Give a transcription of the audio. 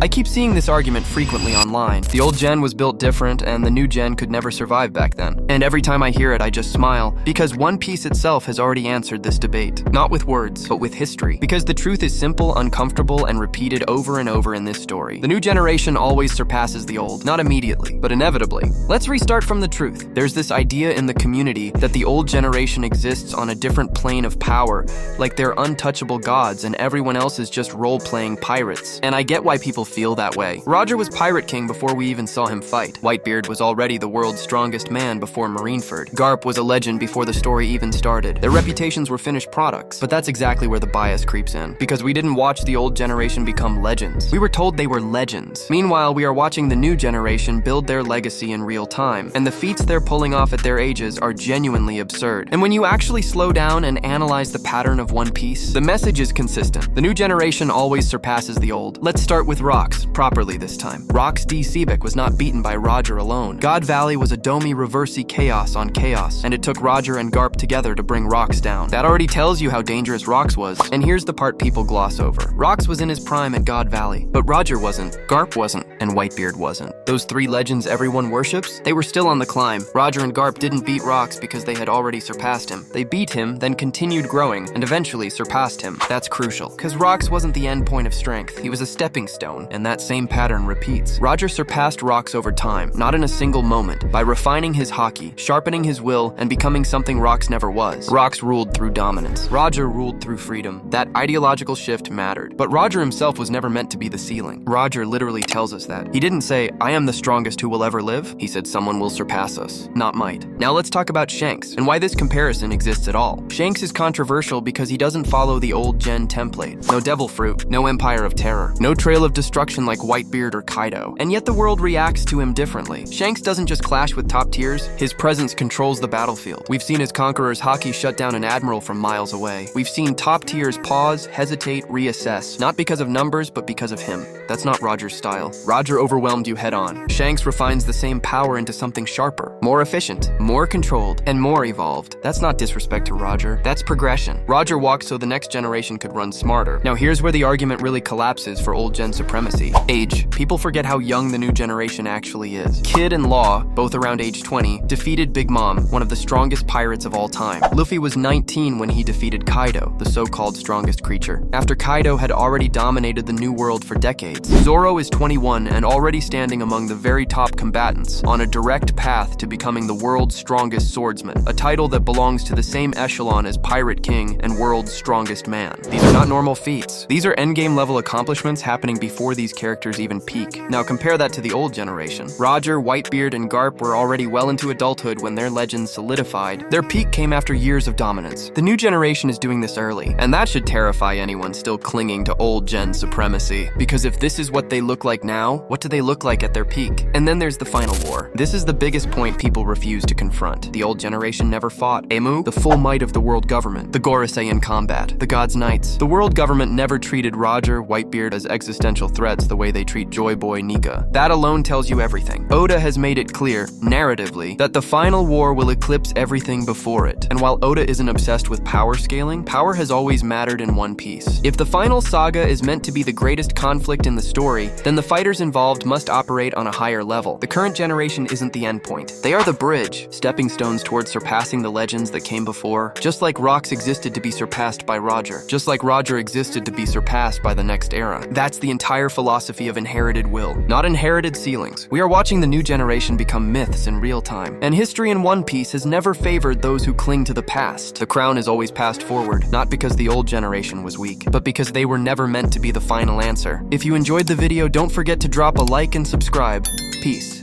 I keep seeing this argument frequently online. The old gen was built different, and the new gen could never survive back then. And every time I hear it, I just smile, because One Piece itself has already answered this debate. Not with words, but with history. Because the truth is simple, uncomfortable, and repeated over and over in this story. The new generation always surpasses the old, not immediately, but inevitably. Let's restart from the truth. There's this idea in the community that the old generation exists on a different plane of power, like they're untouchable gods and everyone else is just role-playing pirates. And I get why people feel that way. Roger was Pirate King before we even saw him fight. Whitebeard was already the world's strongest man before Marineford. Garp was a legend before the story even started. Their reputations were finished products. But that's exactly where the bias creeps in. Because we didn't watch the old generation become legends. We were told they were legends. Meanwhile, we are watching the new generation build their legacy in real time. And the feats they're pulling off at their ages are genuinely absurd. And when you actually slow down and analyze the pattern of One Piece, the message is consistent. The new generation always surpasses the old. Let's start with Rocks, properly this time. Rocks D. Seabeck was not beaten by Roger alone. God Valley was a Domi reversey chaos on chaos, and it took Roger and Garp together to bring Rocks down. That already tells you how dangerous Rocks was, and here's the part people gloss over. Rocks was in his prime at God Valley, but Roger wasn't, Garp wasn't, and Whitebeard wasn't. Those three legends everyone worships, they were still on the climb. Roger and Garp didn't beat Rocks because they had already surpassed him. They beat him, then continued growing, and eventually surpassed him. That's crucial, because Rocks wasn't the end point of strength. He was a stepping stone, and that same pattern repeats. Roger surpassed Rocks over time, not in a single moment, by refining his haki, sharpening his will, and becoming something Rocks never was. Rocks ruled through dominance. Roger ruled through freedom. That ideological shift mattered. But Roger himself was never meant to be the ceiling. Roger literally tells us that. He didn't say, "I am the strongest who will ever live." He said, "Someone will surpass us, not might." Now let's talk about Shanks, and why this comparison exists at all. Shanks is controversial because he doesn't follow the old gen template. No devil fruit, no empire of terror, no trail of destruction like Whitebeard or Kaido. And yet the world reacts to him differently. Shanks doesn't just clash with top tiers, his presence controls the battlefield. We've seen his conqueror's haki shut down an admiral from miles away. We've seen top tiers pause, hesitate, reassess, not because of numbers, but because of him. That's not Roger's style. Roger overwhelmed you head on. Shanks refines the same power into something sharper, more efficient, more controlled, and more evolved. That's not disrespect to Roger, that's progression. Roger walked so the next generation could run smarter. Now here's where the argument really collapses for old gen supremacy. Age. People forget how young the new generation actually is. Kid and Law, both around age 20, defeated Big Mom, one of the strongest pirates of all time. Luffy was 19 when he defeated Kaido, the so-called strongest creature, after Kaido had already dominated the New World for decades. Zoro is 21 and already standing among the very top combatants, on a direct path to becoming the world's strongest swordsman, a title that belongs to the same echelon as Pirate King and World's Strongest Man. These are not normal feats. These are endgame level accomplishments happening before these characters even peak. Now compare that to the old generation. Roger, Whitebeard, and Garp were already well into adulthood when their legends solidified. Their peak came after years of dominance. The new generation is doing this early, and that should terrify anyone still clinging to old gen supremacy. Because if this is what they look like now, what do they look like at their peak? And then there's the final war. This is the biggest point people refuse to confront. The old generation never fought. Emu, the full might of the world government. The Gorosei in combat. The God's Knights. The world government never treated Roger, Whitebeard as existential threats the way they treat Joy Boy Nika. That alone tells you everything. Oda has made it clear, narratively, that the final war will eclipse everything before it. And while Oda isn't obsessed with power scaling, power has always mattered in One Piece. If the final saga is meant to be the greatest conflict in the story, then the fighters involved must operate on a higher level. The current generation isn't the endpoint. They are the bridge, stepping stones towards surpassing the legends that came before. Just like Rocks existed to be surpassed by Roger. Just like Roger existed to be surpassed by the next era. That's the entire philosophy of inherited will, not inherited ceilings. We are watching the new generation become myths in real time. And history in One Piece has never favored those who cling to the past. The crown is always passed forward, not because the old generation was weak, but because they were never meant to be the final answer. If you enjoyed the video, don't forget to drop a like and subscribe. Peace.